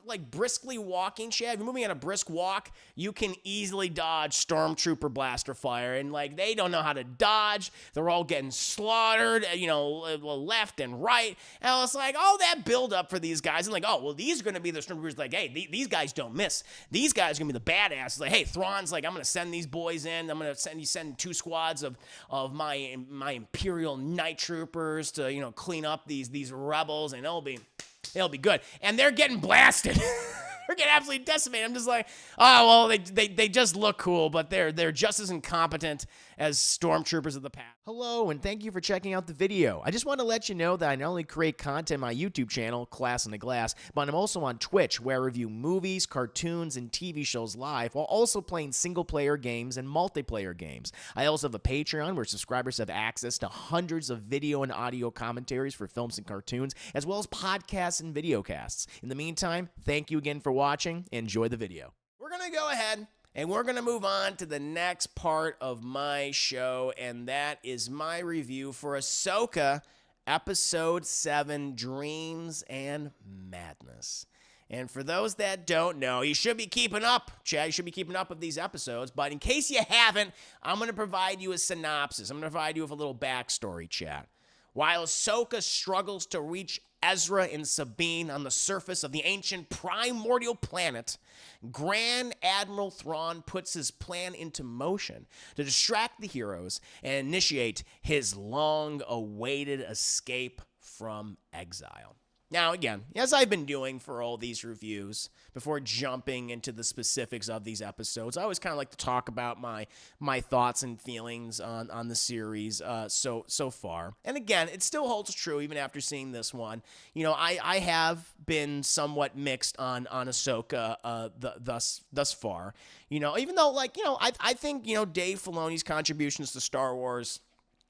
like briskly walking, Chad, if you're moving at a brisk walk, you can easily dodge stormtrooper blaster fire. And like, they don't know how to dodge. They're all getting slaughtered, left and right. And I was like, oh, that build up for these guys. And like, oh, well, these are going to be the stormtroopers. Like, hey, these guys don't miss. These guys are going to be the badasses. Like, hey, Thrawn's like, I'm going to send these boys in. I'm going to send 2 squads of my Imperial Night Troopers to, clean up these rebels, and it'll be good. And they're getting blasted. They're getting absolutely decimated. I'm just like, oh, well, they just look cool, but they're just as incompetent as stormtroopers of the past. Hello, and thank you for checking out the video. I just want to let you know that I not only create content on my YouTube channel, Class in the Glass, but I'm also on Twitch, where I review movies, cartoons, and TV shows live, while also playing single-player games and multiplayer games. I also have a Patreon where subscribers have access to hundreds of video and audio commentaries for films and cartoons, as well as podcasts and videocasts. In the meantime, thank you again for watching. Enjoy the video. We're going to go ahead and we're going to move on to the next part of my show, and that is my review for Ahsoka Episode 7, Dreams and Madness. And for those that don't know, you should be keeping up, Chad. You should be keeping up with these episodes. But in case you haven't, I'm going to provide you a synopsis. I'm going to provide you with a little backstory, Chad. While Ahsoka struggles to reach Ezra and Sabine on the surface of the ancient primordial planet, Grand Admiral Thrawn puts his plan into motion to distract the heroes and initiate his long-awaited escape from exile. Now, again, as I've been doing for all these reviews, before jumping into the specifics of these episodes, I always kind of like to talk about my thoughts and feelings on the series so far. And again, it still holds true even after seeing this one. I have been somewhat mixed on Ahsoka thus far. Even though, I think, Dave Filoni's contributions to Star Wars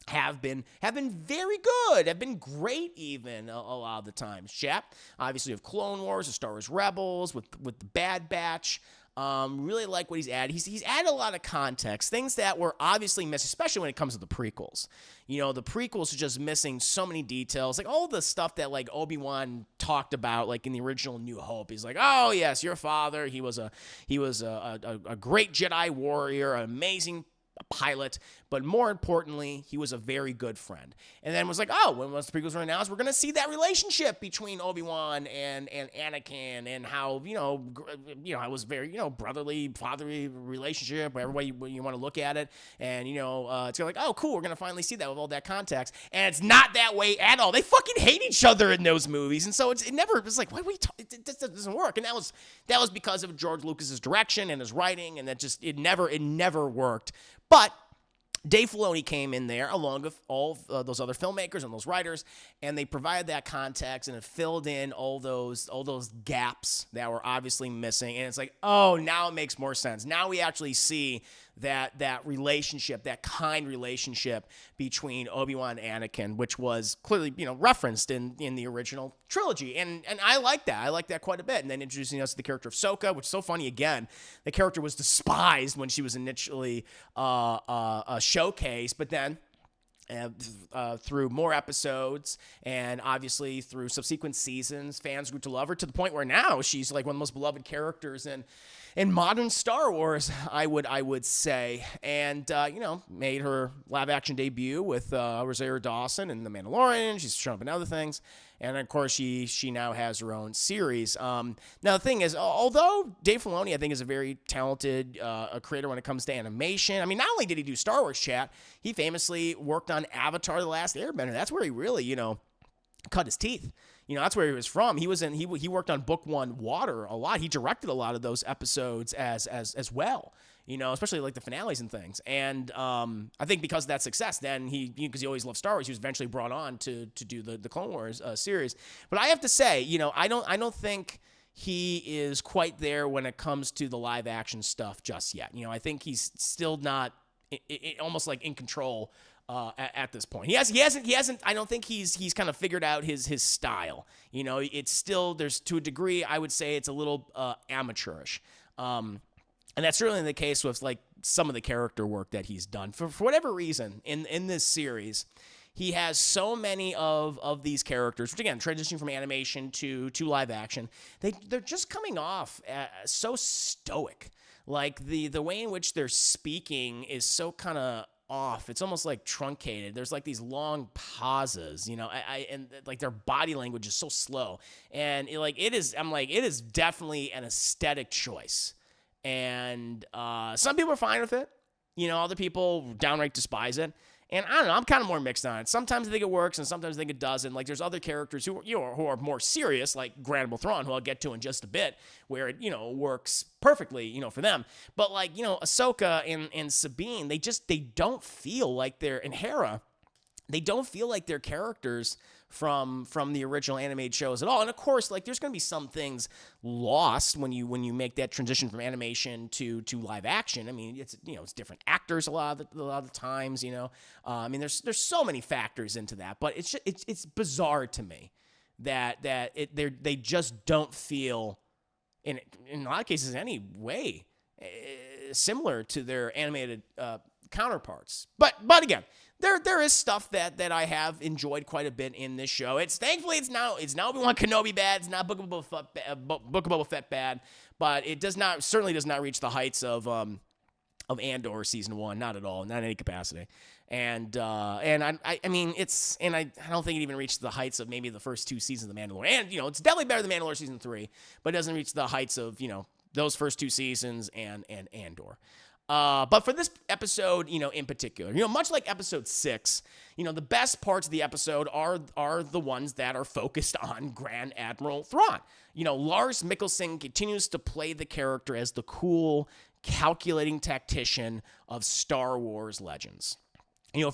have been very good, have been great even a lot of the times. Chap, obviously you have Clone Wars, the Star Wars Rebels, with the Bad Batch. Really like what he's added. He's added a lot of context, things that were obviously missed, especially when it comes to the prequels. The prequels are just missing so many details, like all the stuff that like Obi-Wan talked about, like in the original New Hope. He's like, oh yes, your father, he was a great Jedi warrior, an amazing pilot, but more importantly, he was a very good friend. And then was like, oh, when the prequels were announced, we're going to see that relationship between Obi-Wan and Anakin, and how, it was very, brotherly, fatherly relationship, whatever way you want to look at it. And, it's like, oh, cool, we're going to finally see that with all that context. And it's not that way at all. They fucking hate each other in those movies. And so it like, why are we it doesn't work. And that was because of George Lucas's direction and his writing, and it never worked. But Dave Filoni came in there along with all of those other filmmakers and those writers, and they provided that context, and it filled in all those gaps that were obviously missing. And it's like, oh, now it makes more sense. Now we actually see that relationship, that kind relationship between Obi-Wan and Anakin, which was clearly, referenced in the original trilogy. And I like that. I like that quite a bit. And then introducing us to the character of Ahsoka, which is so funny. Again, the character was despised when she was initially showcased, but then through more episodes and obviously through subsequent seasons, fans grew to love her to the point where now she's like one of the most beloved characters in modern Star Wars, I would say. And made her live action debut with Rosario Dawson in The Mandalorian. She's shown up in other things, and of course she now has her own series. Now the thing is, although Dave Filoni I think is a very talented creator when it comes to animation, I mean, not only did he do Star Wars, chat, he famously worked on Avatar: The Last Airbender. That's where he really cut his teeth. That's where he was from. He worked on Book One, Water, a lot. He directed a lot of those episodes as well. Especially like the finales and things. And I think because of that success, then because he always loved Star Wars, he was eventually brought on to do the Clone Wars series. But I have to say, I don't think he is quite there when it comes to the live action stuff just yet. I think he's still not almost like in control at this point. He hasn't. I don't think he's kind of figured out his style. It's still, there's, to a degree, I would say it's a little amateurish. And that's certainly the case with like some of the character work that he's done. For whatever reason, in this series, he has so many of these characters, which again, transitioning from animation to live action, they're just coming off so stoic. Like the way in which they're speaking is so kind of off. It's almost like truncated. There's like these long pauses, you know, and like their body language is so slow. And it is definitely an aesthetic choice. And some people are fine with it. You know, other people downright despise it. And I don't know, I'm kind of more mixed on it. Sometimes I think it works, and sometimes I think it doesn't. Like, there's other characters who are more serious, like Admiral Thrawn, who I'll get to in just a bit, where it, works perfectly, for them. But, like, Ahsoka and Sabine, they don't feel like they're, and Hera, they don't feel like they're characters from the original animated shows at all. And of course, like, there's going to be some things lost when you make that transition from animation to live action. I mean, it's different actors a lot of the times. I mean, there's so many factors into that, but it's bizarre to me that they just don't feel in a lot of cases any way similar to their animated counterparts. But again, there is stuff that I have enjoyed quite a bit in this show. Thankfully it's now Obi-Wan Kenobi bad. It's not Book of Boba Fett bad, but it certainly does not reach the heights of Andor season 1, not at all, not in any capacity. And I mean I don't think it even reached the heights of maybe the first 2 seasons of The Mandalorian. And it's definitely better than Mandalorian season 3, but it doesn't reach the heights of those first 2 seasons and Andor. But for this episode, in particular, much like episode 6, the best parts of the episode are the ones that are focused on Grand Admiral Thrawn. Lars Mikkelsen continues to play the character as the cool, calculating tactician of Star Wars legends.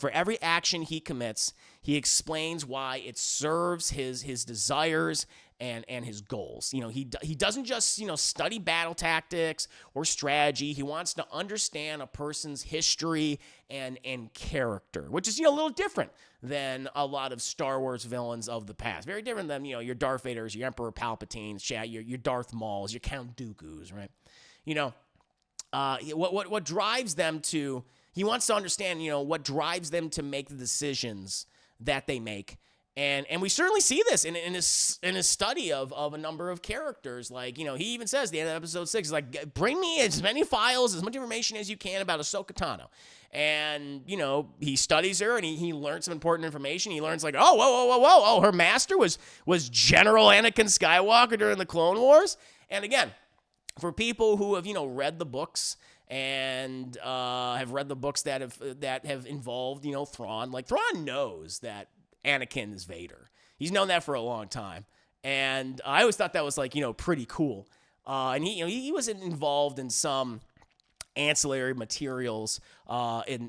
For every action he commits, he explains why it serves his desires and his goals. He doesn't just, study battle tactics or strategy. He wants to understand a person's history and character, which is, a little different than a lot of Star Wars villains of the past. Very different than, your Darth Vaders, your Emperor Palpatines, your Darth Mauls, your Count Dooku's, right? What drives them to... He wants to understand, what drives them to make the decisions that they make. And we certainly see this in his study of a number of characters. Like, he even says at the end of episode 6, he's like, bring me as many files, as much information as you can about Ahsoka Tano. And, he studies her and he learns some important information. He learns like, whoa, her master was General Anakin Skywalker during the Clone Wars. And again, for people who have, read the books and have read the books that have involved, Thrawn. Like, Thrawn knows that Anakin is Vader. He's known that for a long time. And I always thought that was, like, pretty cool. And he was involved in some ancillary materials in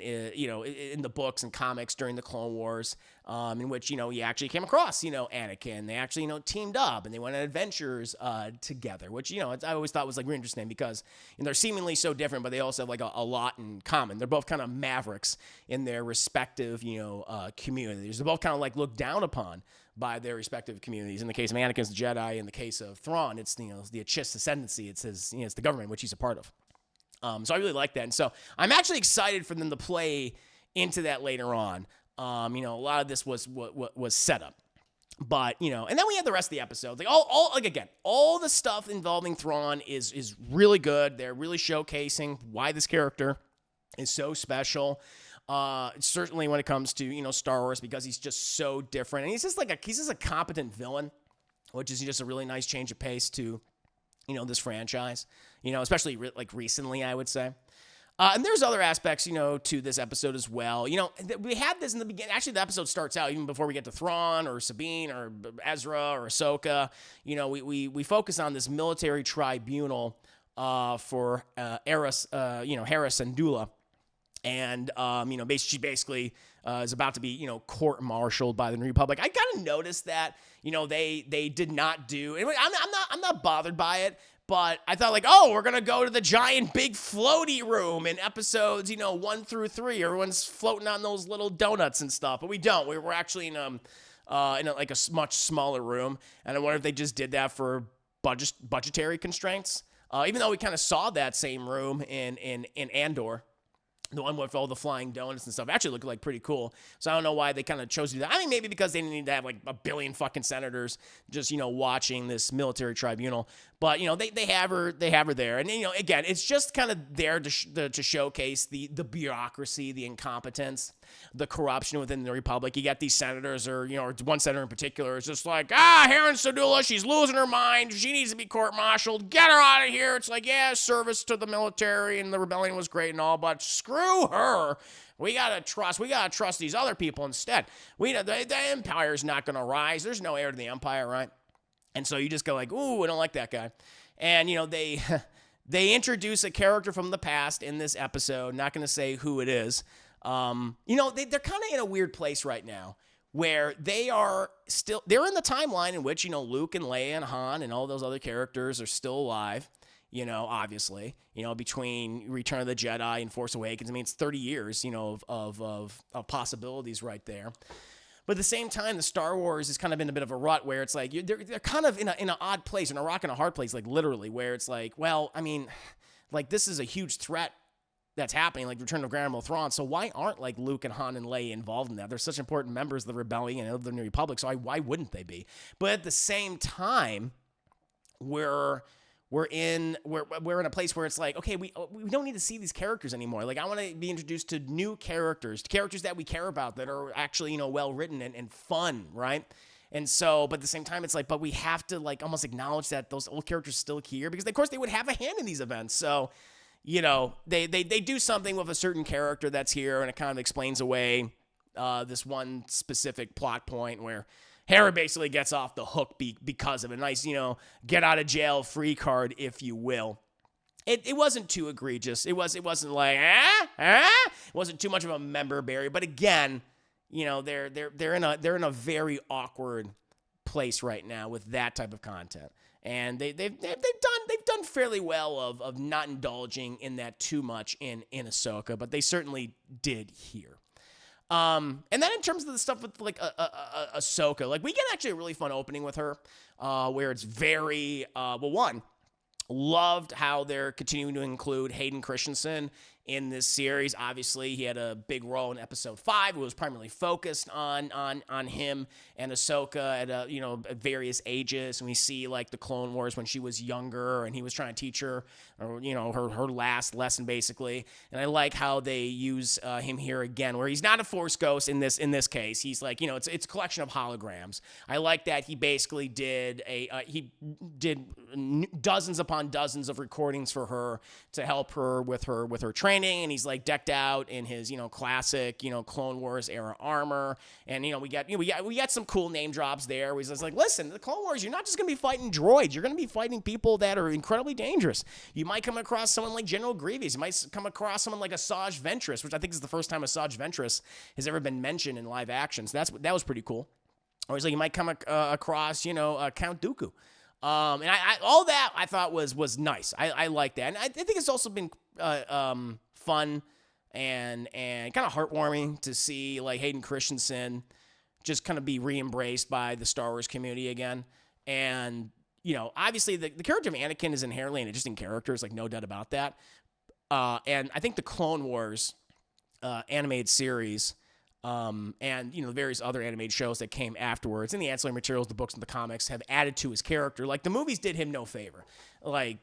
the books and comics during the Clone Wars, in which he actually came across Anakin. They actually teamed up and they went on adventures together, which I always thought was like really interesting because they're seemingly so different, but they also have like a lot in common. They're both kind of mavericks in their respective communities. They're both kind of like looked down upon by their respective communities. In the case of Anakin's the Jedi. In the case of Thrawn, it's the Chiss ascendancy. It's it's the government which he's a part of. So I really like that. And so I'm actually excited for them to play into that later on. A lot of this was set up. But, and then we had the rest of the episode. Like all the stuff involving Thrawn is really good. They're really showcasing why this character is so special. Certainly when it comes to, Star Wars, because he's just so different. And he's just a competent villain, which is just a really nice change of pace to this franchise, especially recently, I would say. And there's other aspects, to this episode as well. We had this in the beginning. Actually, the episode starts out even before we get to Thrawn or Sabine or Ezra or Ahsoka. We focus on this military tribunal for Hera Syndulla. And, she basically is about to be, court-martialed by the New Republic. I kind of noticed that, they did not do, and I'm not bothered by it, but I thought like, we're going to go to the giant big floaty room in episodes, 1 through 3. Everyone's floating on those little donuts and stuff, but we don't. We're actually in a much smaller room, and I wonder if they just did that for budgetary constraints, even though we kind of saw that same room in Andor. The one with all the flying donuts and stuff actually looked like pretty cool. So I don't know why they kind of chose to do that. I mean, maybe because they didn't need to have like a billion fucking senators just, watching this military tribunal. But, they have her there. And, again, it's just kind of there to showcase the bureaucracy, the incompetence, the corruption within the Republic. You got these senators or one senator in particular is just like, Heron Sedula, she's losing her mind. She needs to be court-martialed. Get her out of here. It's like, yeah, service to the military and the rebellion was great and all, but screw her. We gotta trust these other people instead. The Empire's not gonna rise. There's no heir to the Empire, right? And so you just go like, ooh, I don't like that guy. And, they they introduce a character from the past in this episode. Not going to say who it is. They're kind of in a weird place right now where they're in the timeline in which, Luke and Leia and Han and all those other characters are still alive. Obviously, between Return of the Jedi and Force Awakens. I mean, it's 30 years, of possibilities right there. But at the same time, the Star Wars has kind of been a bit of a rut where it's like they're kind of in an odd place, in a rock and a hard place, like literally, where it's like, well, I mean, like this is a huge threat that's happening, like Return of Admiral Thrawn. So why aren't like Luke and Han and Leia involved in that? They're such important members of the rebellion and of the New Republic, so why wouldn't they be? But at the same time, we're in a place where it's like, okay, we don't need to see these characters anymore. Like, I want to be introduced to new characters that we care about, that are actually, well written and fun, right? And so, but at the same time, it's like, but we have to like almost acknowledge that those old characters still here, because of course they would have a hand in these events. So, they do something with a certain character that's here, and it kind of explains away this one specific plot point where Hera basically gets off the hook because of a nice, get out of jail free card, if you will. It wasn't too egregious. It wasn't like it wasn't too much of a member berry. But again, they're in a very awkward place right now with that type of content, and they've done fairly well of not indulging in that too much in Ahsoka, but they certainly did here. And then in terms of the stuff with like Ahsoka, like we get actually a really fun opening with her, where it's very loved how they're continuing to include Hayden Christensen in this series. Obviously, he had a big role in episode 5. It was primarily focused on him and Ahsoka at various ages. And we see like the Clone Wars when she was younger and he was trying to teach her, her last lesson basically. And I like how they use him here again, where he's not a Force ghost in this case. He's like, it's a collection of holograms. I like that he basically did dozens upon dozens of recordings for her to help her with her training, and he's like decked out in his classic Clone Wars era armor, and we got some cool name drops there. Where he's just like, listen, the Clone Wars, you're not just gonna be fighting droids, you're gonna be fighting people that are incredibly dangerous. You might come across someone like General Grievous. You might come across someone like Asajj Ventress, which I think is the first time Asajj Ventress has ever been mentioned in live action. So that was pretty cool. Or he's like, you might come across Count Dooku. And I all that I thought was nice. I like that. And I think it's also been fun and kind of heartwarming to see like Hayden Christensen just kind of be re-embraced by the Star Wars community again. And, obviously the character of Anakin is inherently an interesting character. It's like no doubt about that. And I think the Clone Wars animated series and various other animated shows that came afterwards, and the ancillary materials, the books and the comics have added to his character. Like the movies did him no favor. Like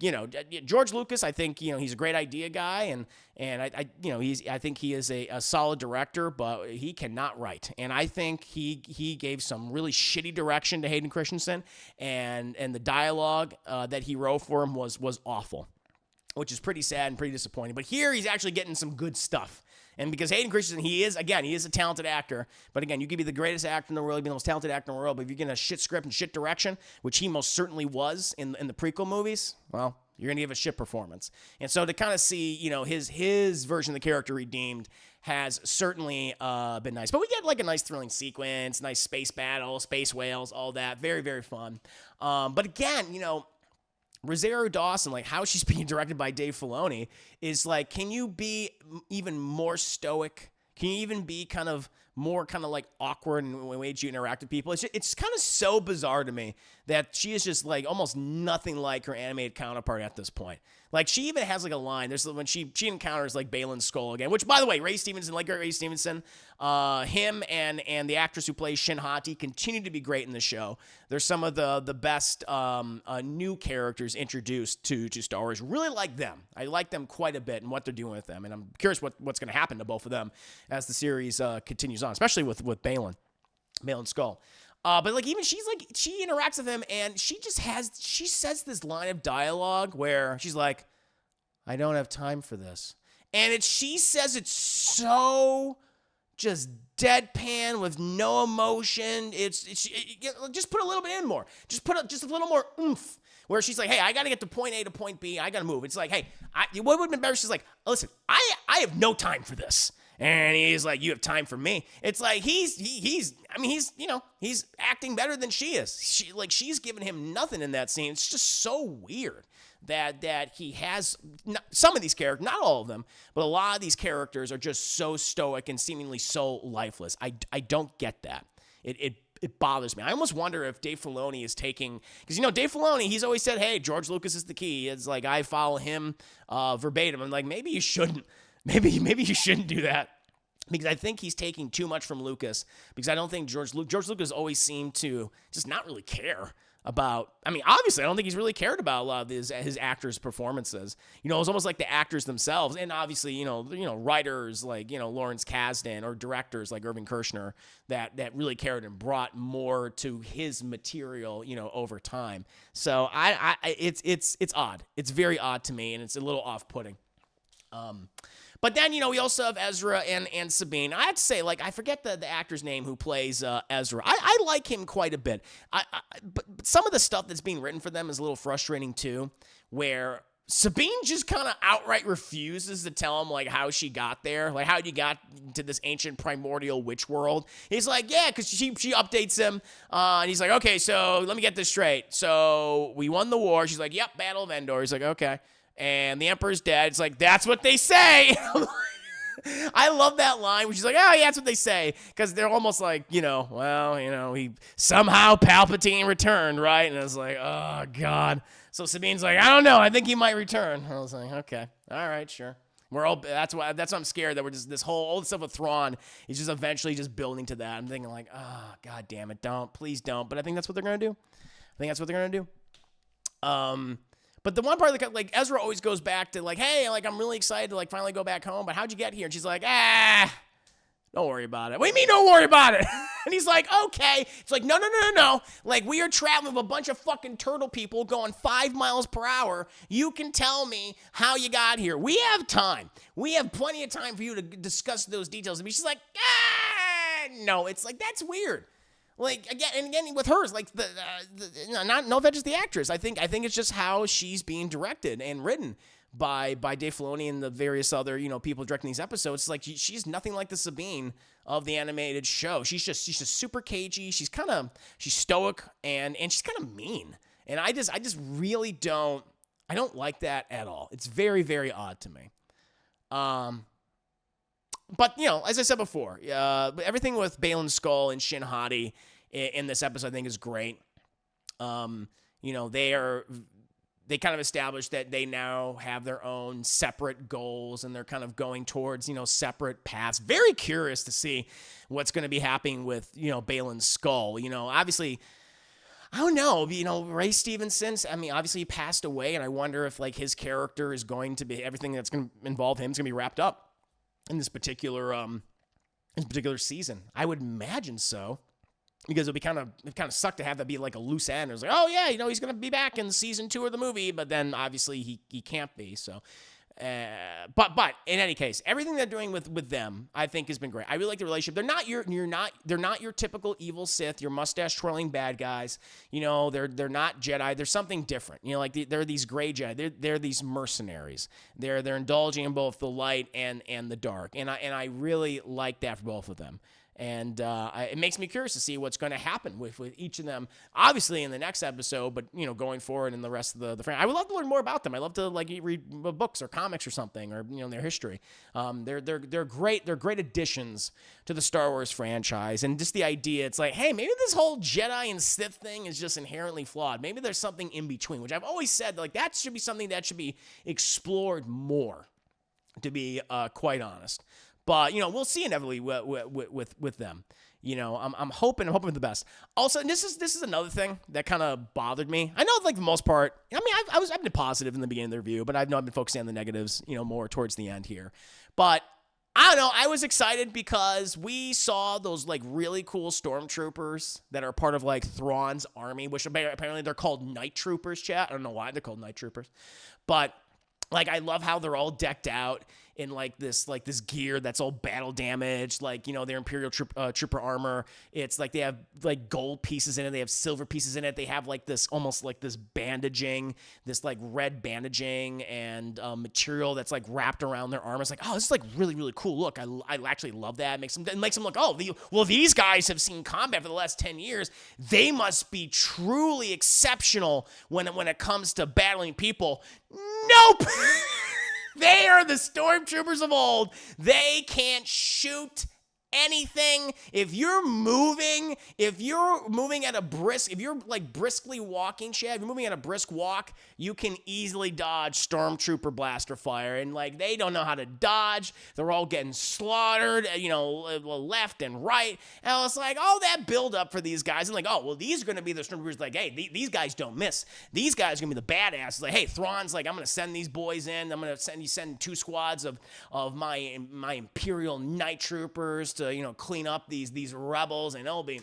George Lucas, I think he's a great idea guy, and I think he is a solid director, but he cannot write. And I think he gave some really shitty direction to Hayden Christensen, and the dialogue that he wrote for him was awful, which is pretty sad and pretty disappointing. But here he's actually getting some good stuff. And because Hayden Christensen, he is a talented actor. But again, you could be the greatest actor in the world, you be the most talented actor in the world, but if you're getting a shit script and shit direction, which he most certainly was in the prequel movies, well, you're going to give a shit performance. And so to kind of see, his version of the character redeemed has certainly been nice. But we get like a nice thrilling sequence, nice space battle, space whales, all that. Very, very fun. But again, Rosario Dawson, like how she's being directed by Dave Filoni, is like, can you be even more stoic? Can you even be kind of more kind of like awkward in the way she interacts with people. It's kind of so bizarre to me that she is just like almost nothing like her animated counterpart at this point. Like, she even has like a line. There's when she encounters like Balin's skull again, which, by the way, Ray Stevenson, him and the actress who plays Shin Hati continue to be great in the show. They're some of the best new characters introduced to Star Wars. Really like them. I like them quite a bit and what they're doing with them, and I'm curious what's going to happen to both of them as the series continues on, especially with Balin's skull. But like, even she interacts with him, and she says this line of dialogue where she's like, "I don't have time for this," and she says it so just deadpan with no emotion. Just put a little bit in more. Just put a little more oomph. Where she's like, "Hey, I got to get to point A to point B. I got to move." It's like, "Hey, what would have been better?" She's like, "Listen, I have no time for this." And he's like, "You have time for me." It's like he's acting better than she is. She's giving him nothing in that scene. It's just so weird that he has some of these characters, not all of them, but a lot of these characters are just so stoic and seemingly so lifeless. I don't get that. It bothers me. I almost wonder if Dave Filoni is taking, because Dave Filoni, he's always said, "Hey, George Lucas is the key." It's like, I follow him verbatim. I'm like, maybe you shouldn't. Maybe you shouldn't do that, because I think he's taking too much from Lucas, because I don't think George Lucas always seemed to just not really care about, obviously I don't think he's really cared about a lot of his actors' performances. It was almost like the actors themselves, and obviously, writers like, Lawrence Kasdan, or directors like Irving Kershner that really cared and brought more to his material, over time. So it's odd. It's very odd to me, and it's a little off-putting. But then, we also have Ezra and Sabine. I have to say, like, I forget the actor's name who plays Ezra. I like him quite a bit. But some of the stuff that's being written for them is a little frustrating, too, where Sabine just kind of outright refuses to tell him, like, how she got there. Like, how you got to this ancient primordial witch world. He's like, yeah, because she updates him. And he's like, okay, so let me get this straight. So we won the war. She's like, yep, Battle of Endor. He's like, okay. And the Emperor's dead. It's like, that's what they say. I love that line where she's like, oh, yeah, that's what they say. Because they're almost like, he somehow Palpatine returned, right? And I was like, oh, God. So Sabine's like, I don't know. I think he might return. I was like, okay. All right, sure. That's why I'm scared that we're just, this whole old stuff with Thrawn is just eventually just building to that. I'm thinking like, oh, God damn it. Please don't. But I think that's what they're going to do. But the one part that, like, Ezra always goes back to, like, hey, like, I'm really excited to, like, finally go back home, but how'd you get here? And she's like, don't worry about it. What do you mean don't worry about it? And he's like, okay. It's like, no. Like, we are traveling with a bunch of fucking turtle people going 5 miles per hour. You can tell me how you got here. We have time. We have plenty of time for you to discuss those details. And she's like, no. It's like, that's weird. Like, again with hers, like, no offense to the actress. I think it's just how she's being directed and written by Dave Filoni and the various other, people directing these episodes. It's like she's nothing like the Sabine of the animated show. She's just super cagey. She's stoic and she's kind of mean. And I just really don't like that at all. It's very, very odd to me. But, as I said before, everything with Balin's skull and Shin Hati in this episode, I think, is great. They kind of established that they now have their own separate goals, and they're kind of going towards, separate paths. Very curious to see what's going to be happening with, Balin's skull. Obviously, I don't know, Ray Stevenson, obviously he passed away, and I wonder if, like, his character is going to be, everything that's going to involve him is going to be wrapped up in this particular season. I would imagine so, because it kind of suck to have that be like a loose end. It was like, oh yeah, he's gonna be back in season 2 of the movie, but then obviously he can't be. So, but in any case, everything they're doing with them, I think, has been great. I really like the relationship. They're not your typical evil Sith, your mustache twirling bad guys. They're not Jedi. They're something different. They're these gray Jedi. They're these mercenaries. They're indulging in both the light and the dark. And I really like that for both of them. And it makes me curious to see what's going to happen with each of them, obviously in the next episode, but, going forward in the rest of the franchise. I would love to learn more about them. I love to read books or comics or something, or, their history. They're great. They're great additions to the Star Wars franchise. And just the idea, it's like, hey, maybe this whole Jedi and Sith thing is just inherently flawed. Maybe there's something in between, which I've always said, that should be something that should be explored more, to be quite honest. But, we'll see inevitably with them. I'm hoping for the best. Also, and this is another thing that kind of bothered me. I know, for the most part, I've been positive in the beginning of the review, but I've been focusing on the negatives, more towards the end here. But I don't know. I was excited because we saw those really cool stormtroopers that are part of Thrawn's army, which apparently they're called Night Troopers, chat. I don't know why they're called Night Troopers, but I love how they're all decked out in this gear that's all battle damaged, their Imperial trooper armor. It's they have gold pieces in it, they have silver pieces in it, they have this almost this bandaging, this red bandaging and material that's wrapped around their armor. It's oh, this is really, really cool. Look, I actually love that. It makes them look, well, these guys have seen combat for the last 10 years. They must be truly exceptional when it comes to battling people. Nope. They are the stormtroopers of old. They can't shoot anything. If you're moving at a brisk, if you're briskly walking, Chad, if you're moving at a brisk walk, you can easily dodge stormtrooper blaster fire. And they don't know how to dodge. They're all getting slaughtered, left and right. And I was all that build up for these guys. And oh, well, these are going to be the stormtroopers. Hey, these guys don't miss. These guys are going to be the badasses. Hey, Thrawn's I'm going to send these boys in. I'm going to send 2 squads of my Imperial Night Troopers to clean up these rebels, and it'll be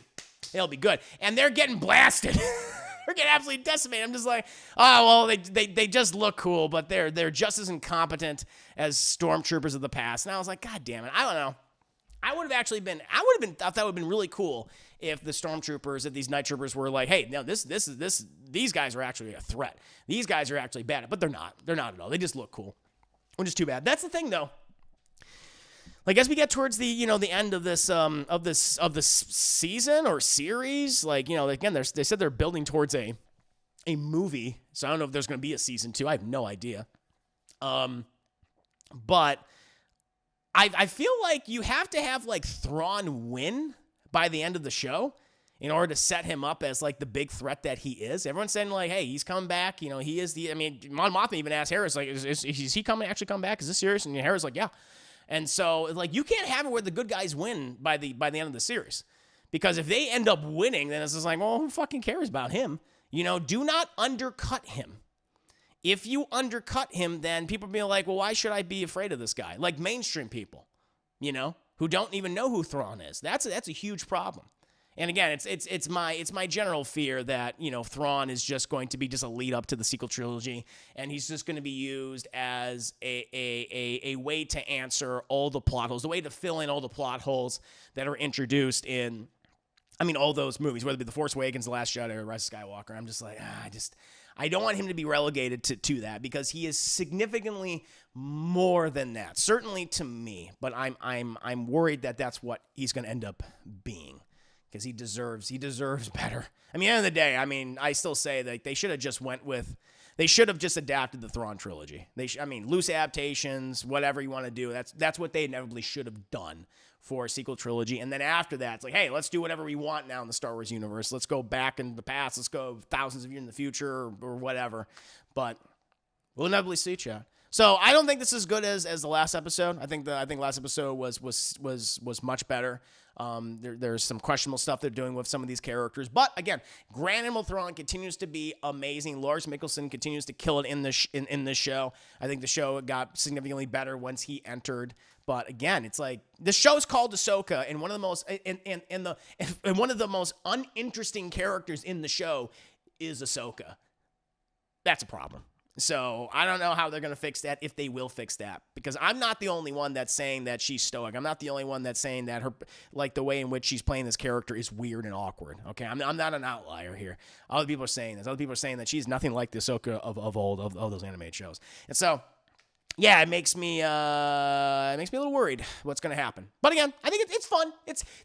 good. And they're getting blasted. They're getting absolutely decimated. I'm just oh well, they just look cool, but they're just as incompetent as stormtroopers of the past. And I was God damn it, I don't know. I thought that would have been really cool if the stormtroopers, if these night troopers were hey, no, these guys are actually a threat. These guys are actually bad, but they're not. They're not at all. They just look cool, which is too bad. That's the thing, though. As we get towards the the end of this season or series, again, they said they're building towards a movie, so I don't know if there's going to be a season 2. I have no idea. But I feel you have to have Thrawn win by the end of the show in order to set him up as the big threat that he is. Everyone's saying hey, he's coming back. He is the. I mean, Mon Mothma even asked Harris is he actually come back? Is this serious? And Harris yeah. And so, you can't have it where the good guys win by the end of the series. Because if they end up winning, then it's just well, who fucking cares about him? Do not undercut him. If you undercut him, then people be well, why should I be afraid of this guy? Mainstream people, who don't even know who Thrawn is. That's a huge problem. And again, it's my general fear that Thrawn is just going to be just a lead up to the sequel trilogy, and he's just going to be used as a way to answer all the plot holes, the way to fill in all the plot holes that are introduced in, all those movies, whether it be The Force Awakens, The Last Jedi, or Rise of Skywalker. I'm just I don't want him to be relegated to that, because he is significantly more than that, certainly to me. But I'm worried that that's what he's going to end up being. Because he deserves better. At the end of the day, I still say that they should have just adapted the Thrawn trilogy. Loose adaptations, whatever you want to do, that's what they inevitably should have done for a sequel trilogy. And then after that, it's hey, let's do whatever we want now in the Star Wars universe. Let's go back in the past. Let's go thousands of years in the future or whatever. But we'll inevitably see, chat. So I don't think this is as good as the last episode. I think last episode was much better. There's some questionable stuff they're doing with some of these characters, but again, Grand Admiral Thrawn continues to be amazing. Lars Mikkelsen continues to kill it in this show. I think the show got significantly better once he entered. But again, it's the show's called Ahsoka, and one of the most uninteresting characters in the show is Ahsoka. That's a problem. So I don't know how they're going to fix that, if they will fix that, because I'm not the only one that's saying that she's stoic. I'm not the only one that's saying that her, the way in which she's playing this character is weird and awkward. Okay, I'm not an outlier here. Other people are saying this. Other people are saying that she's nothing like the Ahsoka of old, of those animated shows. And so yeah, it makes me a little worried what's going to happen. But again, I think it's fun.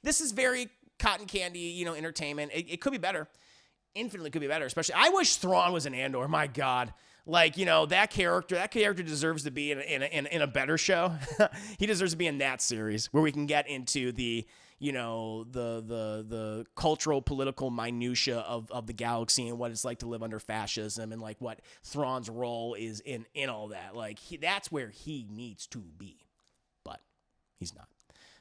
This is very cotton candy, entertainment. It could be better. Infinitely could be better. Especially, I wish Thrawn was an Andor. My God, like that character deserves to be in a better show. He deserves to be in that series where we can get into the the cultural, political minutia of the galaxy and what it's like to live under fascism and like what Thrawn's role is in all that. Like that's where he needs to be, but he's not.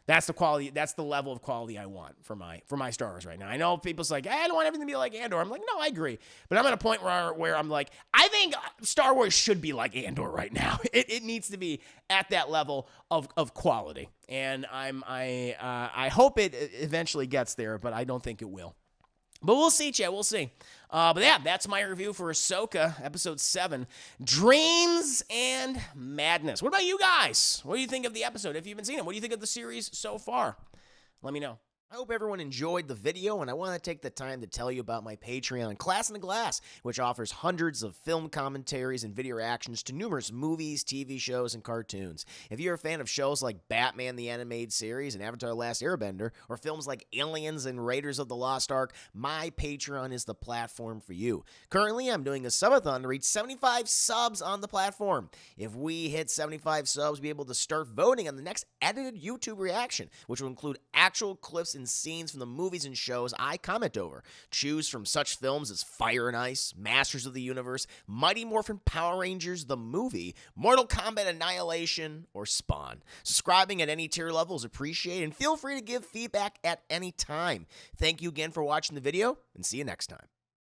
That's the quality. That's the level of quality I want for my Star Wars right now. I know people's like, I don't want everything to be like Andor. I'm like, no, I agree. But I'm at a point where I'm like, I think Star Wars should be like Andor right now. It needs to be at that level of quality. And I hope it eventually gets there, but I don't think it will. But we'll see, Chad. We'll see. But yeah, that's my review for Ahsoka, Episode 7, Dreams and Madness. What about you guys? What do you think of the episode? If you haven't seen it, what do you think of the series so far? Let me know. I hope everyone enjoyed the video, and I want to take the time to tell you about my Patreon, Class in the Glass, which offers hundreds of film commentaries and video reactions to numerous movies, TV shows, and cartoons. If you're a fan of shows like Batman the Animated Series and Avatar: The Last Airbender, or films like Aliens and Raiders of the Lost Ark, my Patreon is the platform for you. Currently, I'm doing a subathon to reach 75 subs on the platform. If we hit 75 subs, we'll be able to start voting on the next edited YouTube reaction, which will include actual clips and scenes from the movies and shows I comment over. Choose from such films as Fire and Ice, Masters of the Universe, Mighty Morphin Power Rangers the movie, Mortal Kombat Annihilation, or Spawn. Subscribing at any tier level is appreciated, and feel free to give feedback at any time. Thank you again for watching the video, and see you next time.